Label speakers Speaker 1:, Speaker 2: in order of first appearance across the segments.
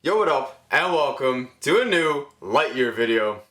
Speaker 1: Yo, what up, and welcome to a new Lightyear video.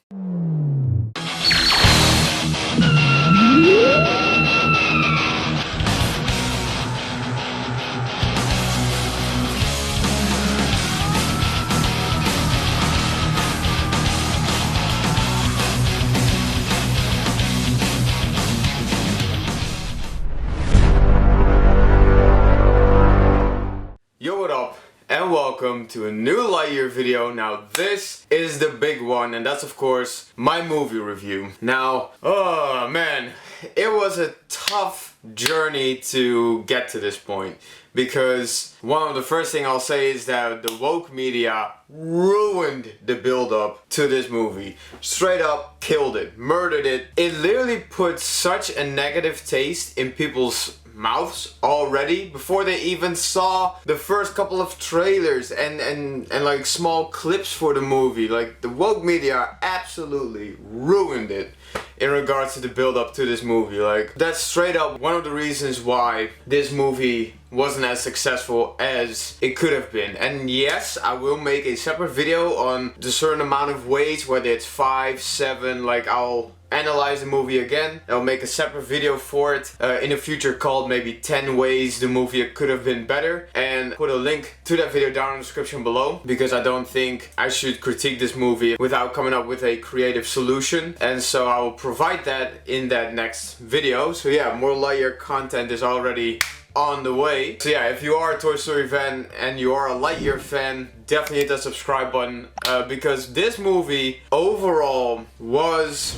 Speaker 1: Yo, what up? And welcome to a new Lightyear video. Now this is the big one, and that's of course my movie review. Now, oh man, it was a tough journey to get to this point, because one of the first thing I'll say is that the woke media ruined the build-up to this movie. Straight up killed it, murdered it. It literally put such a negative taste in people's mouths already before they even saw the first couple of trailers and like small clips for the movie. Like, the woke media absolutely ruined it in regards to the build up to this movie. Like, that's straight up one of the reasons why this movie wasn't as successful as it could have been. And yes, I will make a separate video on the certain amount of ways, whether it's 5, 7, like I'll analyze the movie again. I'll make a separate video for it in the future called maybe 10 ways the movie could have been better, and put a link to that video down in the description below, because I don't think I should critique this movie without coming up with a creative solution, and so I will provide that in that next video. So yeah, more Lightyear content is already on the way. So yeah, if you are a Toy Story fan and you are a Lightyear fan, definitely hit that subscribe button, because this movie overall was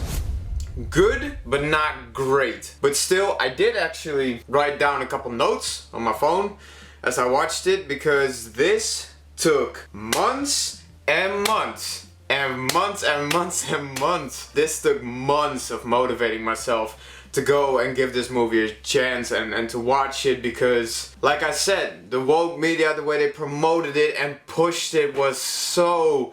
Speaker 1: good, but not great. But still, I did actually write down a couple notes on my phone as I watched it, because this took months and months and months and months and months. This took months of motivating myself to go and give this movie a chance and to watch it, because like I said, the woke media, the way they promoted it and pushed it was so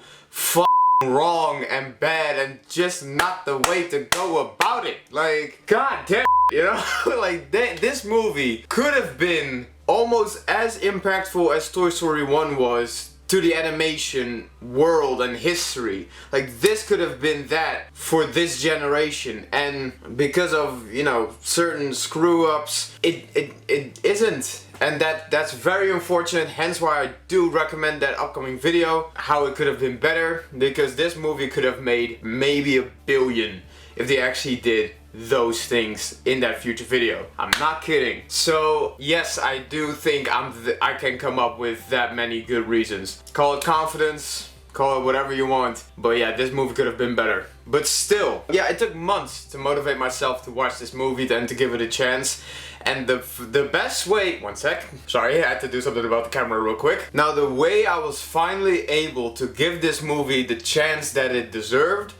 Speaker 1: wrong and bad, and just not the way to go about it. Like, god damn, you know? Like, this movie could have been almost as impactful as Toy Story 1 was to the animation world and history. Like, this could have been that for this generation, and because of, you know, certain screw-ups, it isn't. And that's very unfortunate, hence why I do recommend that upcoming video, how it could have been better, because this movie could have made maybe $1 billion if they actually did those things in that future video. I'm not kidding. So yes, I do think I can come up with that many good reasons. Call it confidence, call it whatever you want, but yeah, this movie could have been better. But still, yeah, it took months to motivate myself to watch this movie and to give it a chance. And the best way, one sec, sorry, I had to do something about the camera real quick. Now, the way I was finally able to give this movie the chance that it deserved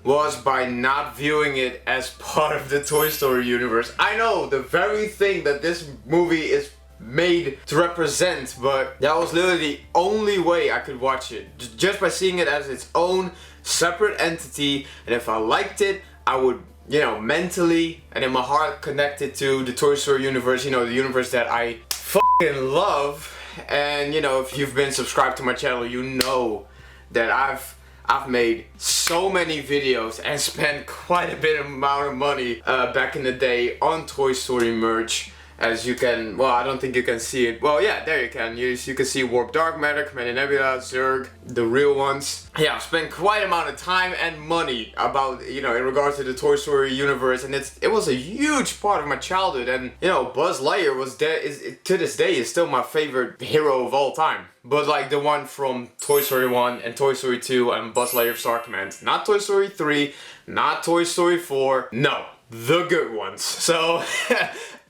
Speaker 1: was by not viewing it as part of the Toy Story universe. I know, the very thing that this movie is made to represent, but that was literally the only way I could watch it. Just by seeing it as its own separate entity, and if I liked it, I would, you know, mentally and in my heart connected to the Toy Story universe, you know, the universe that I fucking love. And you know, if you've been subscribed to my channel, you know that I've made so many videos and spent quite a bit amount of money back in the day on Toy Story merch. As you can, well, I don't think you can see it. Well, yeah, there you can. You can see Warp Dark Matter, Commander Nebula, Zurg, the real ones. Yeah, I've spent quite an amount of time and money about, you know, in regards to the Toy Story universe, and it was a huge part of my childhood. And you know, Buzz Lightyear was to this day is still my favorite hero of all time. But like the one from Toy Story 1 and Toy Story 2 and Buzz Lightyear Star Command, not Toy Story 3, not Toy Story 4, no, the good ones. So.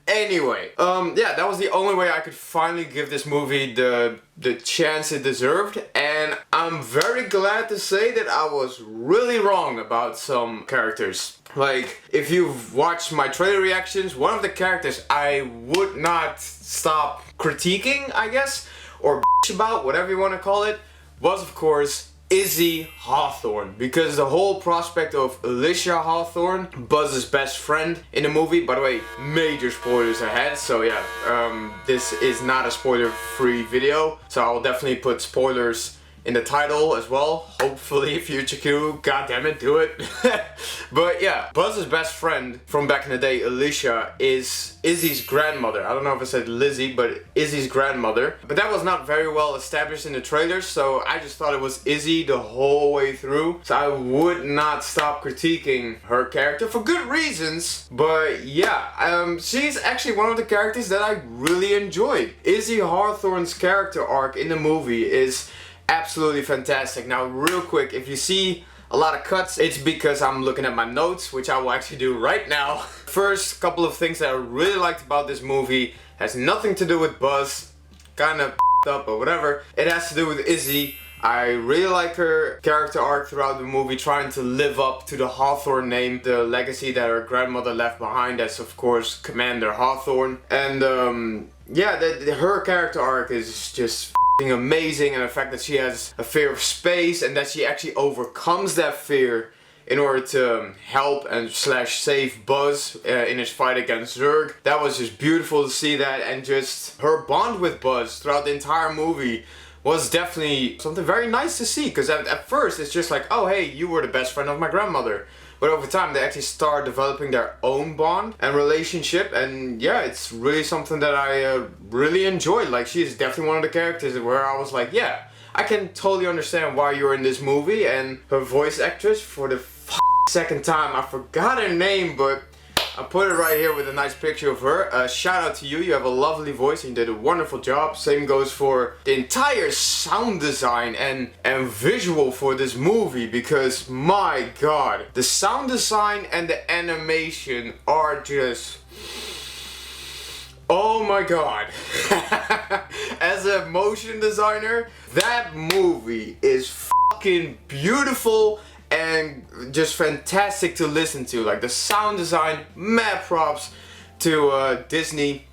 Speaker 1: Anyway, yeah, that was the only way I could finally give this movie the chance it deserved, and I'm very glad to say that I was really wrong about some characters. Like, if you've watched my trailer reactions, one of the characters I would not stop critiquing, I guess, or about, whatever you want to call it, was of course Izzy Hawthorne, because the whole prospect of Izzy Hawthorne, Buzz's best friend in the movie, by the way, major spoilers ahead, so yeah, this is not a spoiler-free video, so I'll definitely put spoilers in the title as well. Hopefully, future Q, goddammit, do it. But yeah, Buzz's best friend from back in the day, Alicia, is Izzy's grandmother. I don't know if I said Lizzie, but Izzy's grandmother. But that was not very well established in the trailers, so I just thought it was Izzy the whole way through. So I would not stop critiquing her character for good reasons. But yeah, she's actually one of the characters that I really enjoyed. Izzy Hawthorne's character arc in the movie is absolutely fantastic. Now real quick, if you see a lot of cuts, it's because I'm looking at my notes, which I will actually do right now. First couple of things that I really liked about this movie has nothing to do with Buzz, kind of up or whatever. It has to do with Izzy. I really like her character arc throughout the movie, trying to live up to the Hawthorne name, the legacy that her grandmother left behind. That's of course Commander Hawthorne. And yeah, her character arc is just amazing, and the fact that she has a fear of space and that she actually overcomes that fear in order to help and save Buzz in his fight against Zurg. That was just beautiful to see that, and just her bond with Buzz throughout the entire movie was definitely something very nice to see, because at first it's just like, oh hey, you were the best friend of my grandmother. But over time they actually start developing their own bond and relationship, and yeah, it's really something that I really enjoyed. Like, she's definitely one of the characters where I was like, yeah, I can totally understand why you're in this movie. And her voice actress, for the second time, I forgot her name, but I put it right here with a nice picture of her. Shout out to you, you have a lovely voice and you did a wonderful job. Same goes for the entire sound design and visual for this movie, because my god, the sound design and the animation are just... oh my god. As a motion designer, that movie is fucking beautiful and just fantastic to listen to. Like, the sound design, mad props to Disney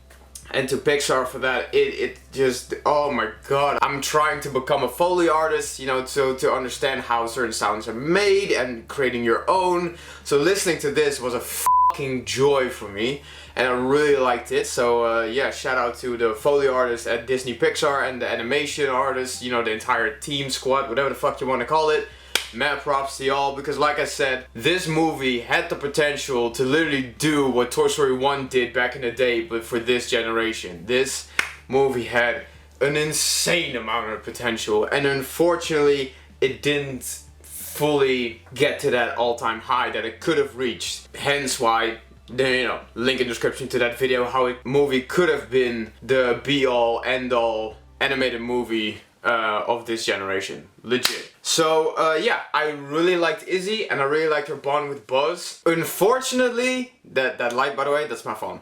Speaker 1: and to Pixar for that. It just, oh my god. I'm trying to become a Foley artist, you know, to understand how certain sounds are made and creating your own. So listening to this was a fucking joy for me, and I really liked it. So yeah, shout out to the Foley artists at Disney Pixar and the animation artists, you know, the entire team squad, whatever the fuck you want to call it. Mad props to y'all, because like I said, this movie had the potential to literally do what Toy Story 1 did back in the day, but for this generation. This movie had an insane amount of potential, and unfortunately it didn't fully get to that all-time high that it could have reached. Hence why, you know, link in the description to that video, how a movie could have been the be-all, end-all animated movie of this generation. Legit. So yeah, I really liked Izzy and I really liked her bond with Buzz. Unfortunately, that light, by the way, that's my phone.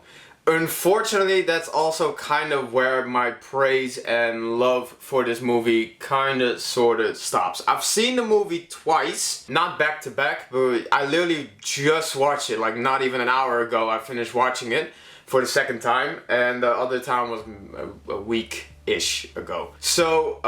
Speaker 1: Unfortunately, that's also kind of where my praise and love for this movie kinda sorta stops. I've seen the movie twice, not back to back, but I literally just watched it, like not even an hour ago I finished watching it for the second time, and the other time was a week-ish ago. So,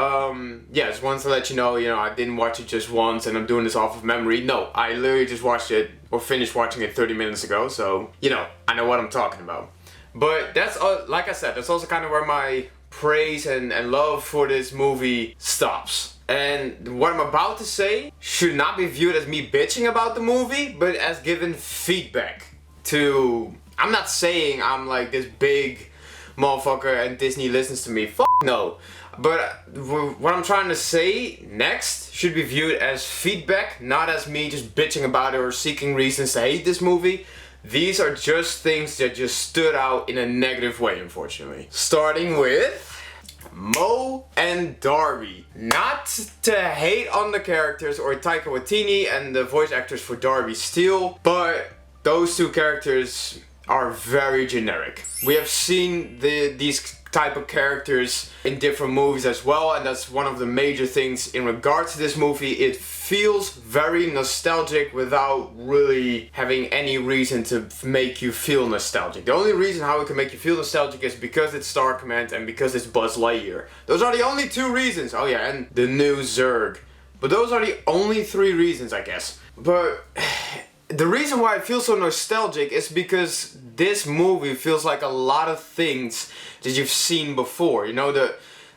Speaker 1: yeah, just wanted to let you know, I didn't watch it just once and I'm doing this off of memory. No, I literally just watched it, or finished watching it 30 minutes ago, so, I know what I'm talking about. But that's, like I said, that's also kind of where my praise and love for this movie stops. And what I'm about to say should not be viewed as me bitching about the movie, but as giving feedback to... I'm not saying I'm like this big motherfucker and Disney listens to me. Fuck no. But what I'm trying to say next should be viewed as feedback, not as me just bitching about it or seeking reasons to hate this movie. These are just things that just stood out in a negative way, unfortunately. Starting with Mo and Darby. Not to hate on the characters or Taika Waititi and the voice actors for Darby Steele, but those two characters are very generic. We have seen these type of characters in different movies as well, and that's one of the major things in regards to this movie. It feels very nostalgic without really having any reason to make you feel nostalgic. The only reason how it can make you feel nostalgic is because it's Star Command and because it's Buzz Lightyear. Those are the only two reasons. Oh yeah, and the new Zurg. But those are the only three reasons, I guess. But the reason why I feel so nostalgic is because this movie feels like a lot of things that you've seen before.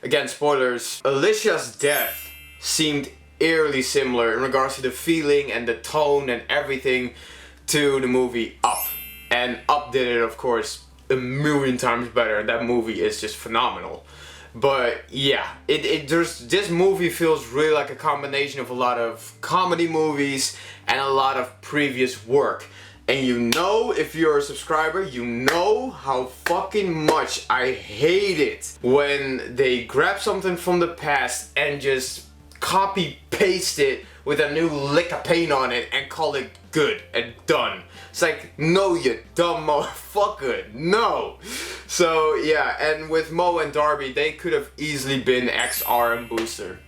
Speaker 1: Again, spoilers, Alicia's death seemed eerily similar in regards to the feeling and the tone and everything to the movie Up. And Up did it, of course, a million times better, and that movie is just phenomenal. But yeah, this movie feels really like a combination of a lot of comedy movies and a lot of previous work. And you know, if you're a subscriber, you know how fucking much I hate it when they grab something from the past and just copy paste it with a new lick of paint on it and call it good and done. It's like, no, you dumb motherfucker, no. So yeah, and with Mo and Darby, they could have easily been XR and Booster.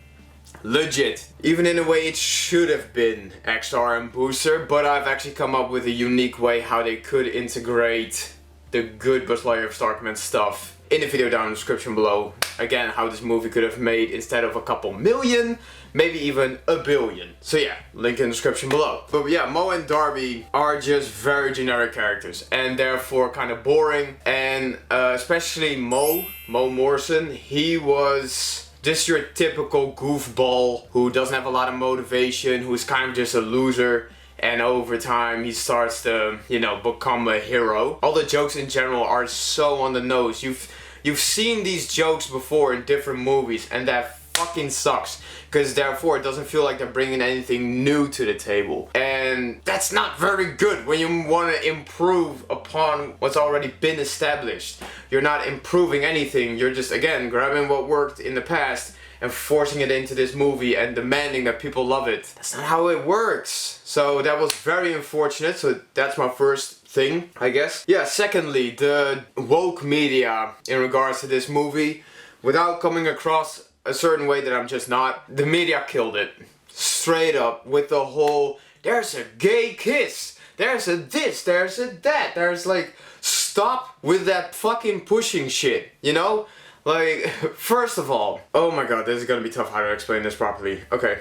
Speaker 1: Legit. Even in a way it should have been XR and Booster, but I've actually come up with a unique way how they could integrate the good Buzz Lightyear Star Command stuff in the video down in the description below. Again, how this movie could have made, instead of a couple million, maybe even a billion. So yeah, link in the description below. But yeah, Mo and Darby are just very generic characters and therefore kind of boring. And especially Mo Morrison, he was just your typical goofball who doesn't have a lot of motivation, who's kind of just a loser, and over time he starts to, you know, become a hero. All the jokes in general are so on the nose. You've seen these jokes before in different movies, and that fucking sucks, because therefore it doesn't feel like they're bringing anything new to the table, and that's not very good when you want to improve upon what's already been established. You're not improving anything, you're just, again, grabbing what worked in the past and forcing it into this movie and demanding that people love it. That's not how it works. So that was very unfortunate. So that's my first thing, I guess. Yeah, secondly, the woke media in regards to this movie, without coming across a certain way that I'm just not, the media killed it. Straight up, with the whole, there's a gay kiss, there's a this, there's a that, there's like, stop with that fucking pushing shit, you know? Like, first of all, oh my god, this is gonna be tough how to explain this properly. Okay,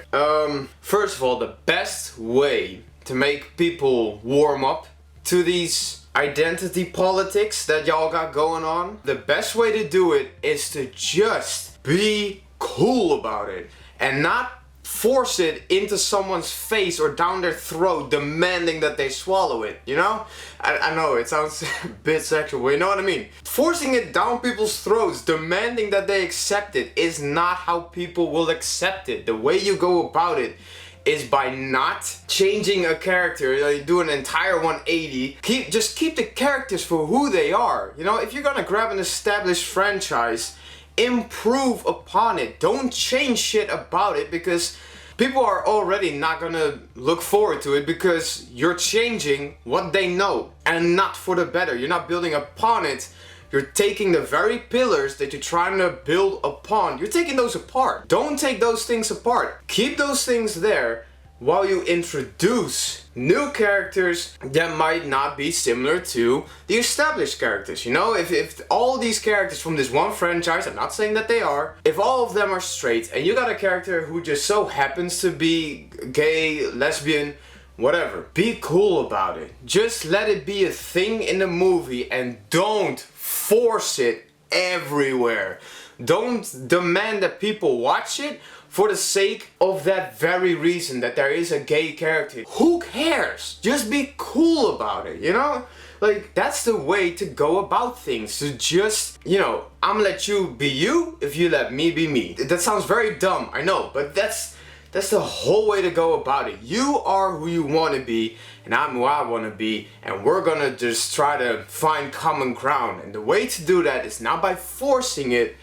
Speaker 1: first of all, the best way to make people warm up to these identity politics that y'all got going on, the best way to do it is to just be cool about it and not force it into someone's face or down their throat demanding that they swallow it, you know? I know it sounds a bit sexual, but you know what I mean? Forcing it down people's throats, demanding that they accept it, is not how people will accept it. The way you go about it is by not changing a character, like do an entire 180. Just keep the characters for who they are. You know, if you're gonna grab an established franchise, improve upon it. Don't change shit about it, because people are already not gonna look forward to it because you're changing what they know, and not for the better. You're not building upon it. You're taking the very pillars that you're trying to build upon, you're taking those apart. Don't take those things apart. Keep those things there while you introduce new characters that might not be similar to the established characters. You know, if all these characters from this one franchise, I'm not saying that they are, if all of them are straight and you got a character who just so happens to be gay, lesbian, whatever, be cool about it. Just let it be a thing in the movie and don't force it everywhere. Don't demand that people watch it for the sake of that very reason, that there is a gay character. Who cares? Just be cool about it, you know? Like, that's the way to go about things. So just, you know, I'm gonna let you be you if you let me be me. That sounds very dumb, I know, but that's the whole way to go about it. You are who you want to be, and I'm who I want to be, and we're gonna just try to find common ground. And the way to do that is not by forcing it,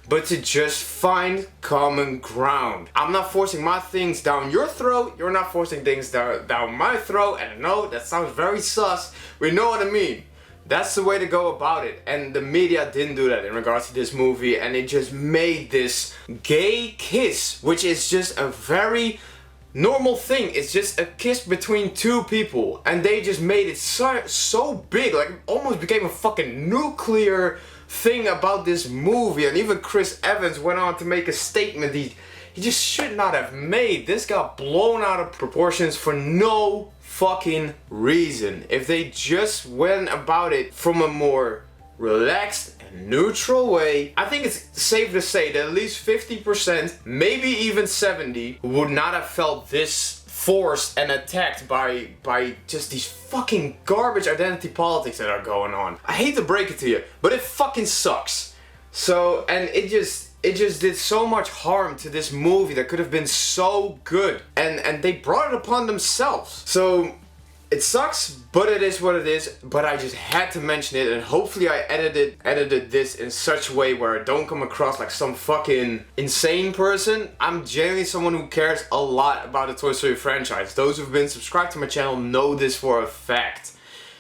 Speaker 1: but to just find common ground. I'm not forcing my things down your throat, you're not forcing things down my throat, and I know that sounds very sus, we know what I mean. That's the way to go about it, and the media didn't do that in regards to this movie, and it just made this gay kiss, which is just a very normal thing. It's just a kiss between two people, and they just made it so big, like it almost became a fucking nuclear thing about this movie. And even Chris Evans went on to make a statement he just should not have made. This got blown out of proportions for no fucking reason. If they just went about it from a more relaxed and neutral way, I think it's safe to say that at least 50%, maybe even 70, would not have felt this forced and attacked by just these fucking garbage identity politics that are going on. I hate to break it to you, but it fucking sucks. So, and it just did so much harm to this movie that could have been so good. And they brought it upon themselves. So, it sucks, but it is what it is. But I just had to mention it, and hopefully I edited this in such a way where I don't come across like some fucking insane person. I'm genuinely someone who cares a lot about the Toy Story franchise. Those who've been subscribed to my channel know this for a fact.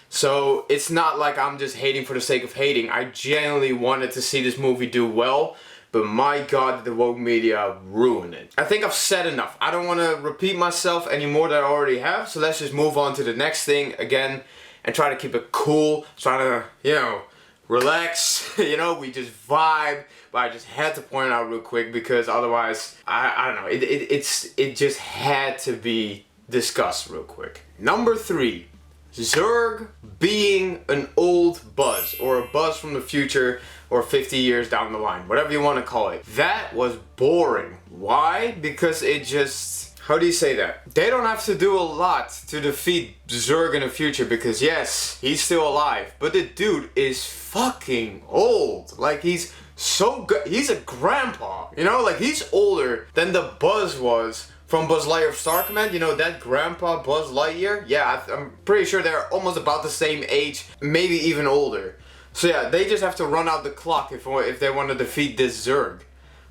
Speaker 1: So it's not like I'm just hating for the sake of hating. I genuinely wanted to see this movie do well. But my god, the woke media ruined it. I think I've said enough. I don't want to repeat myself any more than I already have. So let's just move on to the next thing again. And try to keep it cool. Try to, you know, relax. You know, we just vibe. But I just had to point it out real quick. Because otherwise, I don't know. It just had to be discussed real quick. Number 3. Zurg being an old Buzz. Or a Buzz from the future. Or 50 years down the line, whatever you want to call it. That was boring. Why? Because it just... How do you say that? They don't have to do a lot to defeat Zurg in the future because yes, he's still alive. But the dude is fucking old. Like he's so good. He's a grandpa. You know, like he's older than the Buzz was from Buzz Lightyear Star Command. You know, that grandpa Buzz Lightyear? Yeah, I'm pretty sure they're almost about the same age, maybe even older. So yeah, they just have to run out the clock if they want to defeat this Zurg.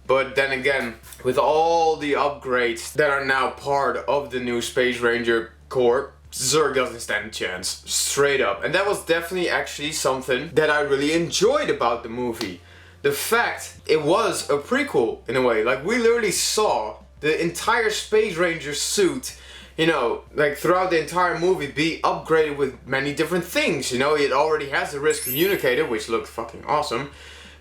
Speaker 1: But then again, with all the upgrades that are now part of the new Space Ranger Corps, Zurg doesn't stand a chance, straight up. And that was definitely actually something that I really enjoyed about the movie. The fact it was a prequel in a way, like we literally saw the entire Space Ranger suit, you know, like throughout the entire movie be upgraded with many different things. You know, it already has the wrist communicator, which looked fucking awesome.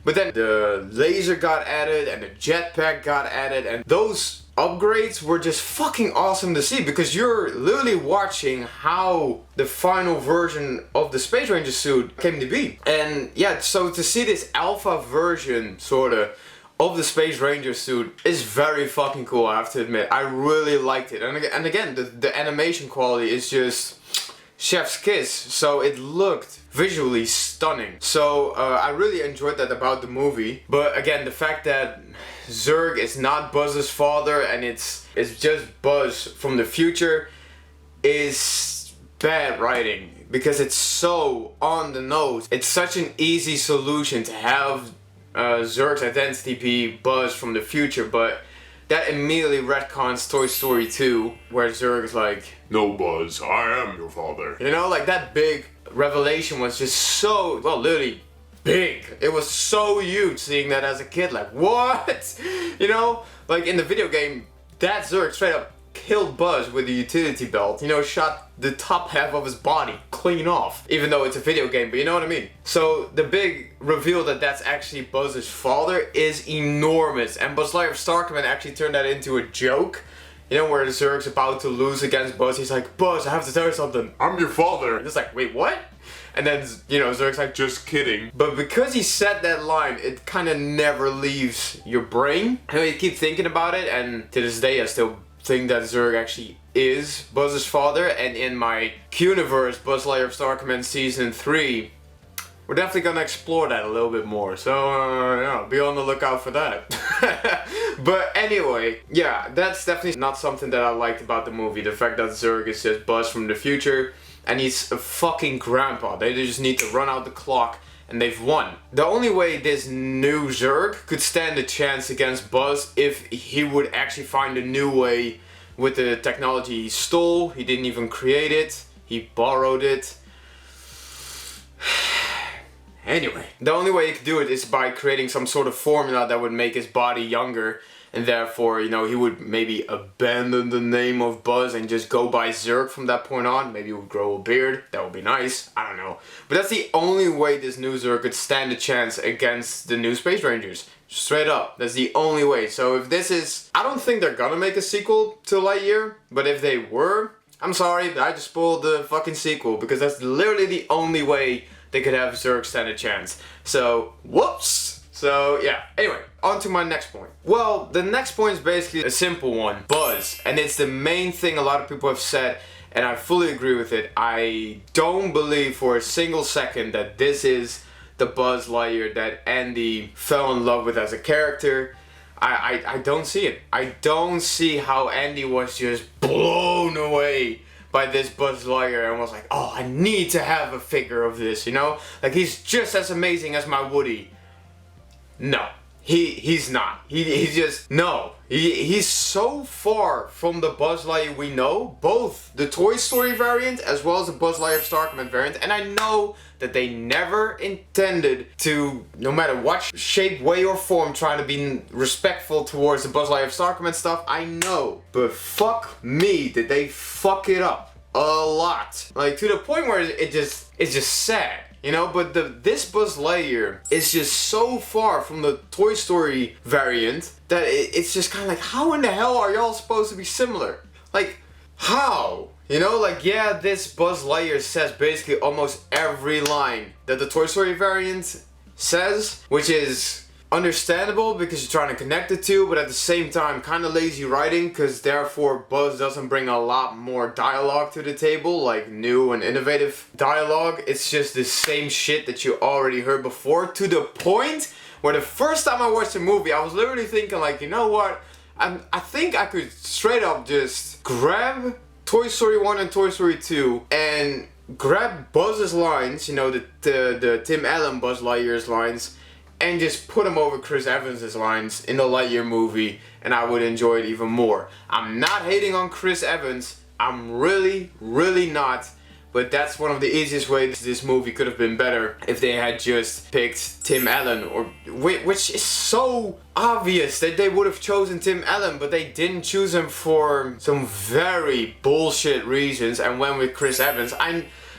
Speaker 1: But then the laser got added and the jetpack got added, and those upgrades were just fucking awesome to see because you're literally watching how the final version of the Space Ranger suit came to be. And yeah, so to see this alpha version sorta of the Space Ranger suit is very fucking cool, I have to admit. I really liked it. And again, the animation quality is just chef's kiss. So it looked visually stunning. So I really enjoyed that about the movie. But again, the fact that Zurg is not Buzz's father and it's just Buzz from the future is bad writing. Because it's so on the nose. It's such an easy solution to have Zurg's identity be Buzz from the future, but that immediately retcons Toy Story 2, where Zurg's like, "No, Buzz, I am your father." You know, like that big revelation was just so, well, literally big. It was so huge seeing that as a kid, like, what? You know, like in the video game, that Zurg straight up killed Buzz with a utility belt, you know, shot the top half of his body clean off, even though it's a video game, but you know what I mean. So the big reveal that that's actually Buzz's father is enormous, and Buzz Lightyear Star Command actually turned that into a joke. You know, where Zurg's about to lose against Buzz, he's like, "Buzz, I have to tell you something, I'm your father." And it's like, wait, what? And then, you know, Zurg's like, "Just kidding." But because he said that line, it kind of never leaves your brain. I mean, you keep thinking about it, and to this day I still think that Zurg actually is Buzz's father, and in my Qniverse Buzz Lightyear Star Command Season 3, we're definitely gonna explore that a little bit more, so yeah, be on the lookout for that. But anyway, yeah, that's definitely not something that I liked about the movie, the fact that Zurg is just Buzz from the future, and he's a fucking grandpa. They just need to run out the clock, and they've won. The only way this new Zurg could stand a chance against Buzz if he would actually find a new way with the technology he stole. He didn't even create it, he borrowed it. Anyway, the only way he could do it is by creating some sort of formula that would make his body younger, and therefore, you know, he would maybe abandon the name of Buzz and just go by Zurg from that point on. Maybe he would grow a beard, that would be nice, I don't know. But that's the only way this new Zurg could stand a chance against the new Space Rangers. Straight up, that's the only way. So if this is, I don't think they're gonna make a sequel to Lightyear, but if they were, I'm sorry, I just spoiled the fucking sequel, because that's literally the only way they could have Zurg stand a chance. So, whoops! So, yeah. Anyway, on to my next point. Well, the next point is basically a simple one. Buzz. And it's the main thing a lot of people have said, and I fully agree with it. I don't believe for a single second that this is the Buzz Lightyear that Andy fell in love with as a character. I don't see it. I don't see how Andy was just blown away by this Buzz Lightyear and was like, oh, I need to have a figure of this, you know? Like, he's just as amazing as my Woody. No. He's not. He's just, no. He's so far from the Buzz Lightyear we know, both the Toy Story variant as well as the Buzz Lightyear Star Command variant, and I know that they never intended to, no matter what shape, way, or form, try to be respectful towards the Buzz Lightyear Star Command stuff, I know. But fuck me, did they fuck it up a lot. Like, to the point where it's just sad. You know, but this Buzz Lightyear is just so far from the Toy Story variant that it's just kind of like, how in the hell are y'all supposed to be similar? Like, how? You know, like, yeah, this Buzz Lightyear says basically almost every line that the Toy Story variant says, which is understandable because you're trying to connect the two, but at the same time kind of lazy writing, because therefore Buzz doesn't bring a lot more dialogue to the table, like new and innovative dialogue. It's just the same shit that you already heard before, to the point where the first time I watched the movie I was literally thinking, like, you know what, I think I could straight up just grab Toy Story 1 and Toy Story 2 and grab Buzz's lines, you know, the Tim Allen Buzz Lightyear's lines, and just put him over Chris Evans' lines in the Lightyear movie, and I would enjoy it even more. I'm not hating on Chris Evans, I'm really not, but that's one of the easiest ways this movie could have been better if they had just picked Tim Allen, or which is so obvious that they would have chosen Tim Allen, but they didn't choose him for some very bullshit reasons and went with Chris Evans.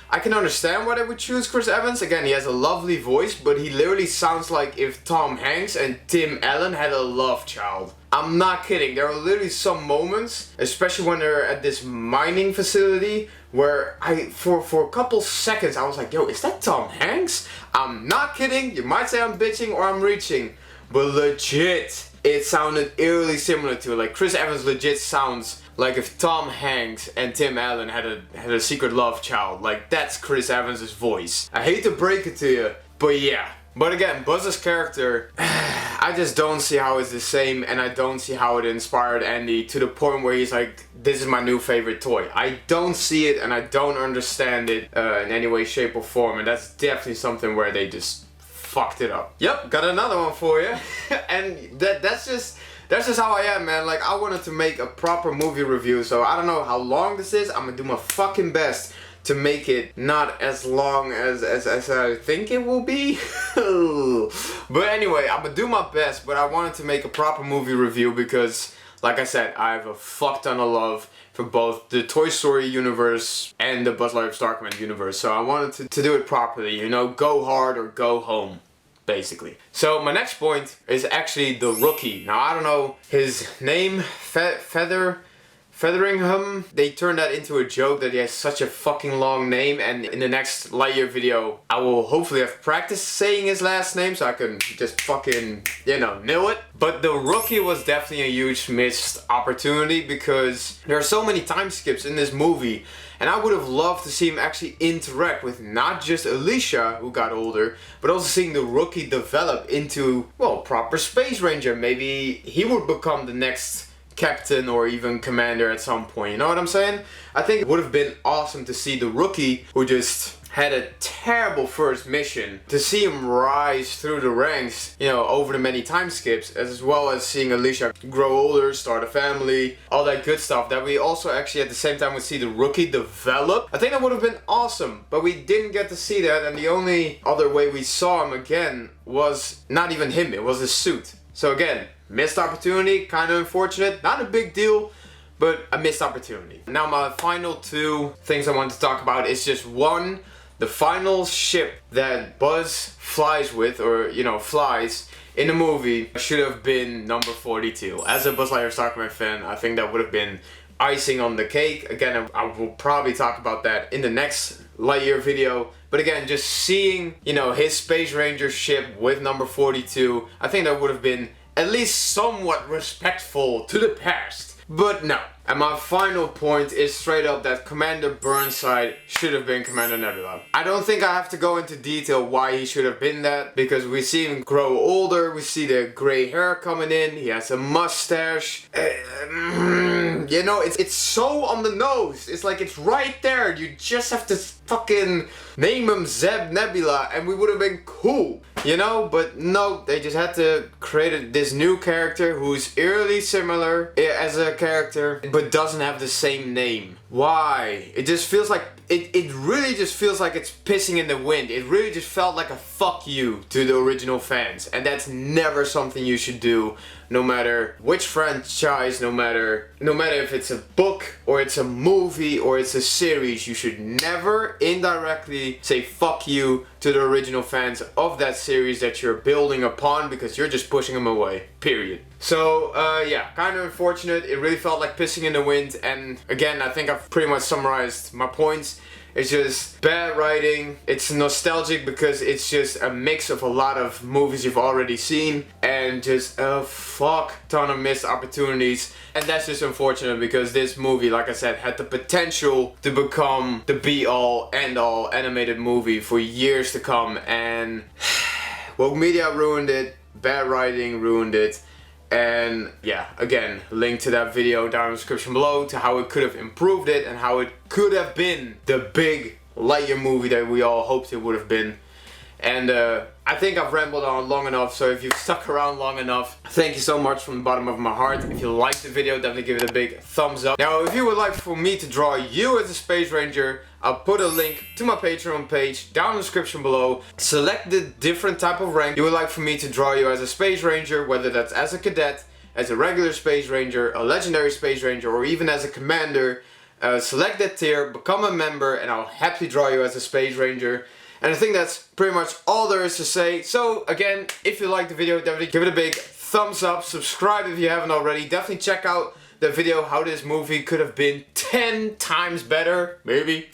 Speaker 1: I can understand why they would choose Chris Evans. Again, he has a lovely voice, but he literally sounds like if Tom Hanks and Tim Allen had a love child. I'm not kidding. There are literally some moments, especially when they're at this mining facility, where for a couple seconds, I was like, yo, is that Tom Hanks? I'm not kidding. You might say I'm bitching or I'm reaching, but legit, it sounded eerily similar to it. Like, Chris Evans legit sounds like if Tom Hanks and Tim Allen had a secret love child. Like, that's Chris Evans' voice. I hate to break it to you, but yeah. But again, Buzz's character, I just don't see how it's the same, and I don't see how it inspired Andy to the point where he's like, this is my new favorite toy. I don't see it, and I don't understand it in any way, shape, or form, and that's definitely something where they just fucked it up. Yep, got another one for you. And that's just how I am, man. Like, I wanted to make a proper movie review, so I don't know how long this is. I'm gonna do my fucking best to make it not as long as I think it will be. But anyway, I'm gonna do my best, but I wanted to make a proper movie review because, like I said, I have a fuck ton of love for both the Toy Story universe and the Buzz Lightyear Star Command universe, so I wanted to do it properly, you know, go hard or go home, basically. So my next point is actually the rookie. Now, I don't know his name, Featheringham. They turned that into a joke that he has such a fucking long name, and in the next Lightyear video I will hopefully have practiced saying his last name so I can just fucking, you know, nail it. But the rookie was definitely a huge missed opportunity because there are so many time skips in this movie, and I would have loved to see him actually interact with not just Alicia, who got older, but also seeing the rookie develop into, well, proper Space Ranger. Maybe he would become the next captain or even commander at some point, you know what I'm saying? I think it would have been awesome to see the rookie, who just had a terrible first mission, to see him rise through the ranks, you know, over the many time skips, as well as seeing Alicia grow older, start a family, all that good stuff, that we also actually at the same time would see the rookie develop. I think that would have been awesome, but we didn't get to see that, and the only other way we saw him again was not even him, it was his suit. So again, missed opportunity, kind of unfortunate, not a big deal, but a missed opportunity. Now my final two things I want to talk about is just one, the final ship that Buzz flies with, or, you know, flies in the movie, should have been number 42. As a Buzz Lightyear Star Command fan, I think that would have been icing on the cake. Again, I will probably talk about that in the next Lightyear video, But again, just seeing, you know, his Space Ranger ship with number 42, I think that would have been at least somewhat respectful to the past. But no. And my final point is straight up that Commander Burnside should have been Commander Nebula. I don't think I have to go into detail why he should have been that, because we see him grow older, we see the gray hair coming in, he has a mustache. You know, it's so on the nose. It's like it's right there. You just have to fucking name him Zeb Nebula and we would have been cool. You know, but no, they just had to create this new character who's eerily similar as a character, but doesn't have the same name. Why? It just feels like, it really just feels like it's pissing in the wind. It really just felt like a fuck you to the original fans. And that's never something you should do, no matter which franchise, no matter if it's a book or it's a movie or it's a series. You should never indirectly say fuck you to the original fans of that series that you're building upon, because you're just pushing them away, period. So yeah, kind of unfortunate. It really felt like pissing in the wind, and again, I think I've pretty much summarized my points. It's just bad writing. It's nostalgic because it's just a mix of a lot of movies you've already seen and just a fuck ton of missed opportunities. And that's just unfortunate because this movie, like I said, had the potential to become the be-all, end-all animated movie for years to come. And woke media ruined it. Bad writing ruined it. And yeah, again, link to that video down in the description below to how it could have improved it and how it could have been the big Lightyear movie that we all hoped it would have been. And I think I've rambled on long enough, so if you've stuck around long enough, thank you so much from the bottom of my heart. If you liked the video, definitely give it a big thumbs up. Now, if you would like for me to draw you as a Space Ranger, I'll put a link to my Patreon page down in the description below. Select the different type of rank you would like for me to draw you as a Space Ranger, whether that's as a cadet, as a regular Space Ranger, a legendary Space Ranger, or even as a commander. Select that tier, become a member, and I'll happily draw you as a Space Ranger. And I think that's pretty much all there is to say. So again, if you liked the video, definitely give it a big thumbs up. Subscribe if you haven't already. Definitely check out the video how this movie could have been 10 times better, maybe.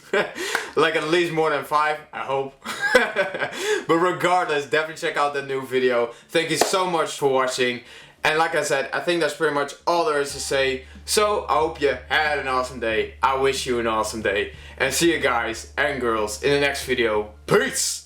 Speaker 1: Like at least more than 5, I hope. But regardless, definitely check out the new video. Thank you so much for watching. And like I said, I think that's pretty much all there is to say. So I hope you had an awesome day. I wish you an awesome day. And see you guys and girls in the next video. Peace!